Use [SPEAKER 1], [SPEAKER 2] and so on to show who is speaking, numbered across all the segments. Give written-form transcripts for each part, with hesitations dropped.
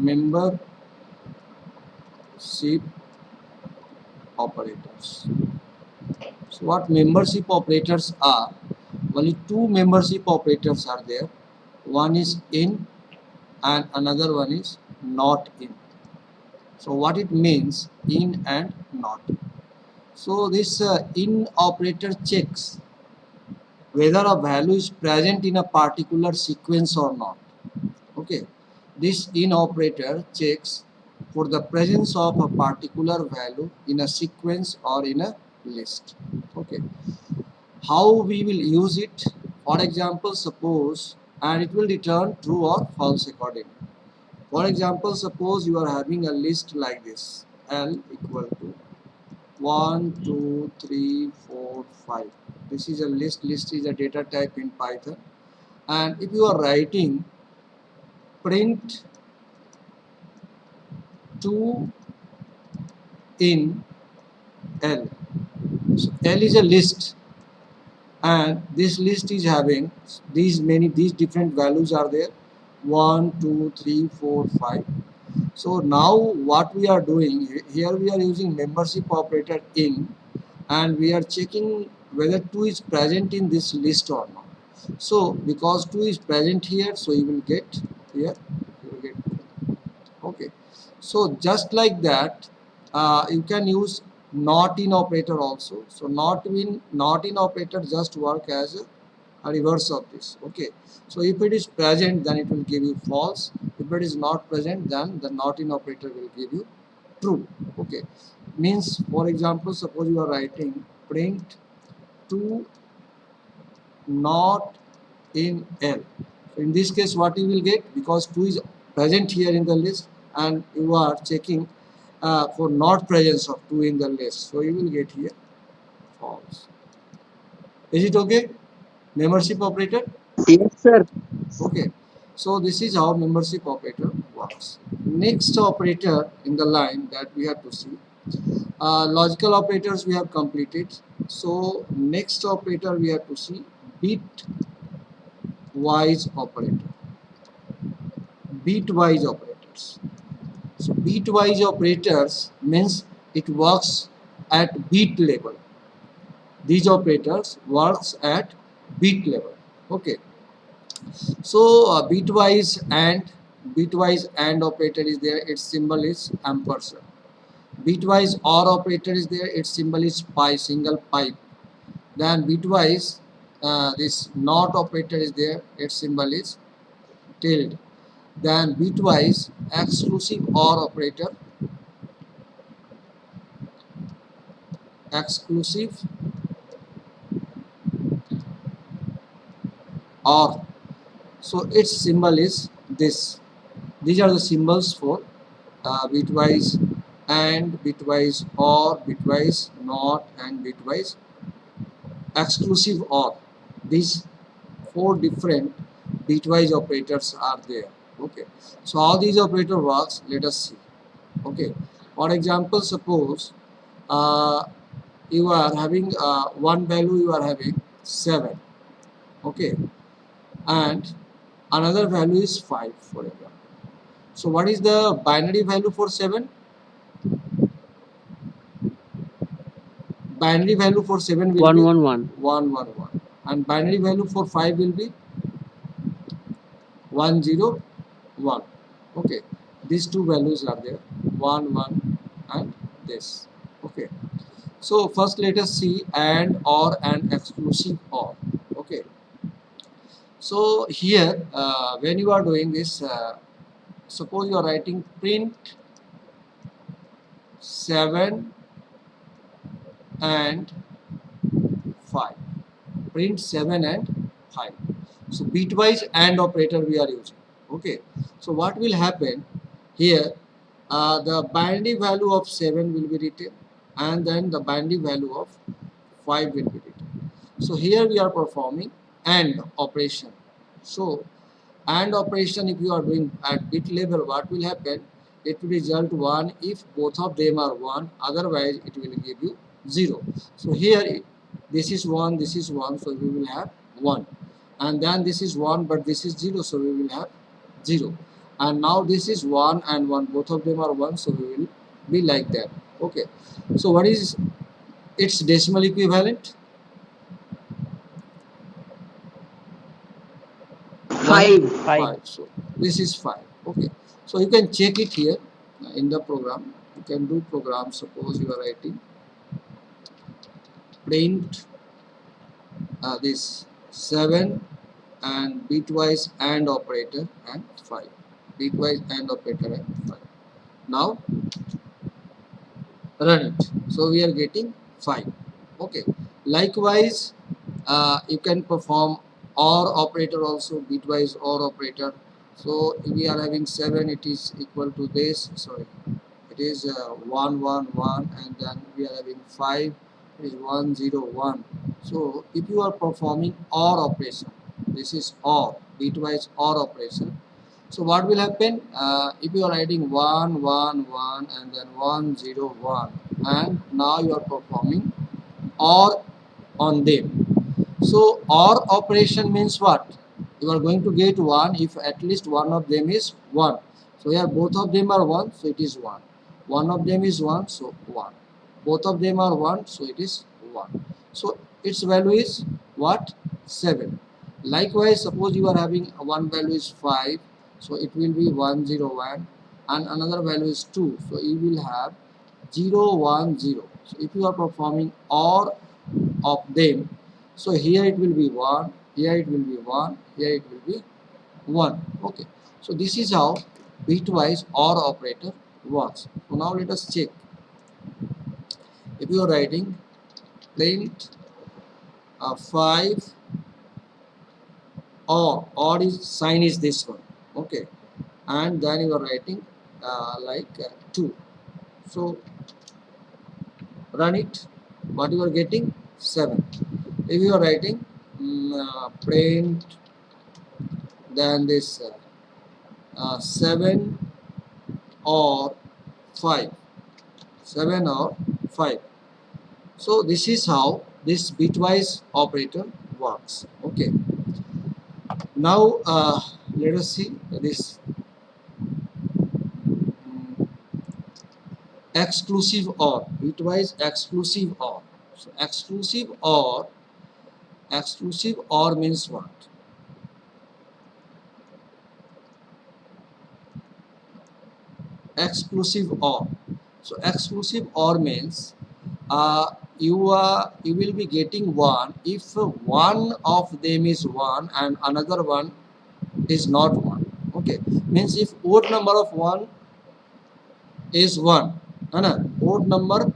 [SPEAKER 1] membership operators. So what membership operators are? Only two membership operators are there. One is in and another one is not in. So what it means, in and not. So this in operator checks whether a value is present in a particular sequence or not. Okay, this in operator checks for the presence of a particular value in a sequence or in a list. Okay, how we will use it? For example, suppose, and it will return true or false accordingly. For example, suppose you are having a list like this, L equal to 1, 2, 3, 4, 5. This is a list. List is a data type in Python. And if you are writing print 2 in L, so L is a list, and this list is having these different values are there, 1, 2, 3, 4, 5. So now what we are doing here, we are using membership operator in, and we are checking whether 2 is present in this list or not. So because 2 is present here, so you will get here, you will get. Okay, so just like that, you can use not in operator also. So not in operator just work as a reverse of this. Okay, so if it is present, then it will give you false. If it is not present, then the not in operator will give you true. Okay, means, for example, suppose you are writing print 2 not in L. So in this case, what you will get, because 2 is present here in the list and you are checking for not presence of 2 in the list, so you will get here false. Is it okay? Membership operator?
[SPEAKER 2] Yes, sir.
[SPEAKER 1] Okay, so this is how membership operator works. Next operator in the line that we have to see, logical operators we have completed. So next operator we have to see bitwise operator. Bitwise operators. So bitwise operators means it works at bit level. These operators works at bit level. Okay. So bitwise and operator is there. Its symbol is ampersand. Bitwise OR operator is there. Its symbol is pi, single pipe. Then bitwise this NOT operator is there. Its symbol is tilde. Then bitwise exclusive OR operator, exclusive OR. So its symbol is this. These are the symbols for bitwise and, bitwise OR, bitwise NOT, and bitwise exclusive OR. These four different bitwise operators are there. Okay, so how these operator works, let us see. Okay, for example, suppose uh, you are having one value, you are having 7. Okay, and another value is 5, for example. So what is the binary value for 7? Binary value for 7 will be
[SPEAKER 2] 111.
[SPEAKER 1] 111, and binary value for 5 will be 101. Okay, these two values are there, 1 1 and this. Okay, so first let us see and, or, and exclusive or. Okay, so here when you are doing this, suppose you are writing print 7 and 5. Print 7 and 5. So bitwise AND operator we are using. Okay, so what will happen here, the binary value of 7 will be written, and then the binary value of 5 will be written. So here we are performing AND operation. So AND operation, if you are doing at bit level, what will happen, it will result 1 if both of them are 1, otherwise it will give you 0. So here this is 1, this is 1, so we will have 1, and then this is 1 but this is 0, so we will have 0. and now this is 1 and 1, both of them are 1, so we will be like that. Okay, so what is its decimal equivalent? 1
[SPEAKER 2] 5.
[SPEAKER 1] 5, so this is 5. Okay, so you can check it here in the program. You can do program. Suppose you are writing print this 7 and bitwise AND operator and 5, bitwise AND operator and 5. Now run it, so we are getting 5. Okay, likewise you can perform OR operator also, bitwise OR operator. So we are having 7, it is equal to this, sorry, it is 1 1 1, and then we are having 5, it is 1 0 1. So if you are performing OR operation, this is OR, bitwise OR operation. So what will happen if you are writing 1 1 1 and then 1 0 1, and now you are performing OR on them. So OR operation means what? You are going to get 1 if at least one of them is 1. So here both of them are 1, so it is 1. One of them is 1, so 1. Both of them are 1, so it is 1. So its value is what? 7. Likewise, suppose you are having one value is 5, so it will be 1 0 1, and another value is 2, so you will have 0 1 0. So if you are performing OR of them, so here it will be 1, here it will be 1, here it will be 1. Okay, so this is how bitwise OR operator works. So now let us check. If you are writing print 5 OR is sign is this one. Okay, and then you are writing like 2. So run it, what you are getting? 7. If you are writing print then this 7 or 5, 7 or 5. So this is how this bitwise operator works. Okay, now let us see this exclusive OR, bitwise exclusive OR. So exclusive OR means what? Exclusive OR. So exclusive OR means you will be getting 1 if one of them is 1 and another one is not 1. Okay, means if odd number of 1 is 1, odd number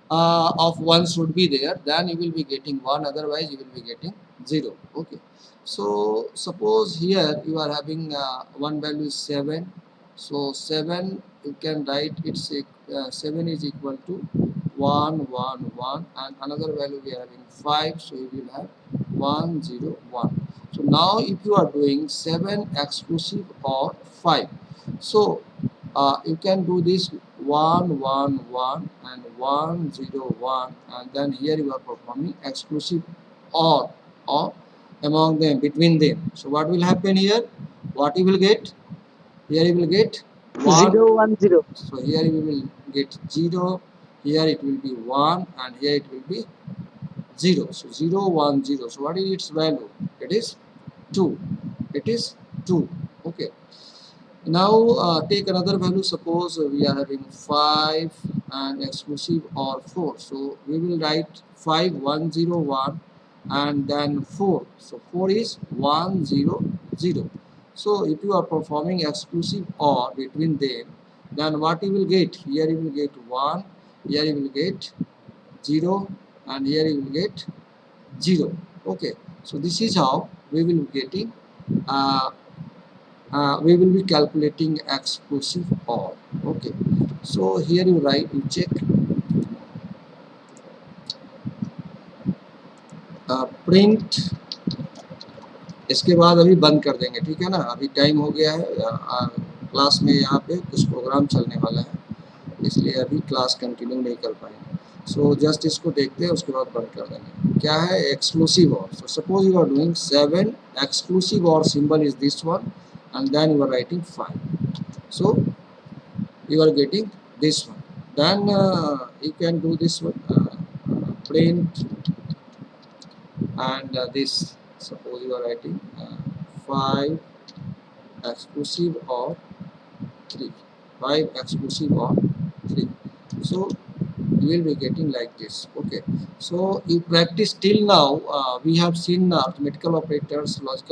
[SPEAKER 1] of 1 should be there, then you will be getting 1, otherwise you will be getting 0. Okay, so suppose here you are having one value is 7, so 7 you can write it's 7 is equal to 1 1 1, and another value we are having 5, so you will have 1 0 1. So now if you are doing 7 exclusive or 5, so you can do this 1 1 1 and 1 0 1, and then here you are performing exclusive or among them, between them. So what will happen here? What you will get? Here you will get 1.
[SPEAKER 2] 0 1 0.
[SPEAKER 1] So here you will get 0, here it will be 1, and here it will be 0. So 0 1 0. So what is its value? It is 2. It is 2. Okay. Now take another value. Suppose we are having 5 and exclusive or 4. So we will write 5 1 0 1 and then 4. So 4 is 1 0 0. So if you are performing exclusive OR between them, then what you will get? Here you will get 1, here you will get 0, and here you will get 0. Okay, so this is how we will be getting we will be calculating exclusive OR. Okay, so here you write, you check print, इसके बाद अभी बंद कर देंगे, ठीक है ना, अभी टाइम हो गया है, क्लास में यहाँ पे कुछ प्रोग्राम चलने वाला है, इसलिए अभी क्लास कंटिन्यू नहीं कर पाएंगे. सो जस्ट इसको देखते हैं, उसके बाद बंद कर देंगे. क्या है exclusive OR? So suppose you are doing 7 exclusive OR symbol is this one, and then you are writing 5. So you are getting this one. Then you can do this one, print, and this, suppose you are writing 5 exclusive of 3, 5 exclusive of 3. So you will be getting like this. Okay, so you practice till now. We have seen arithmetical operators, logical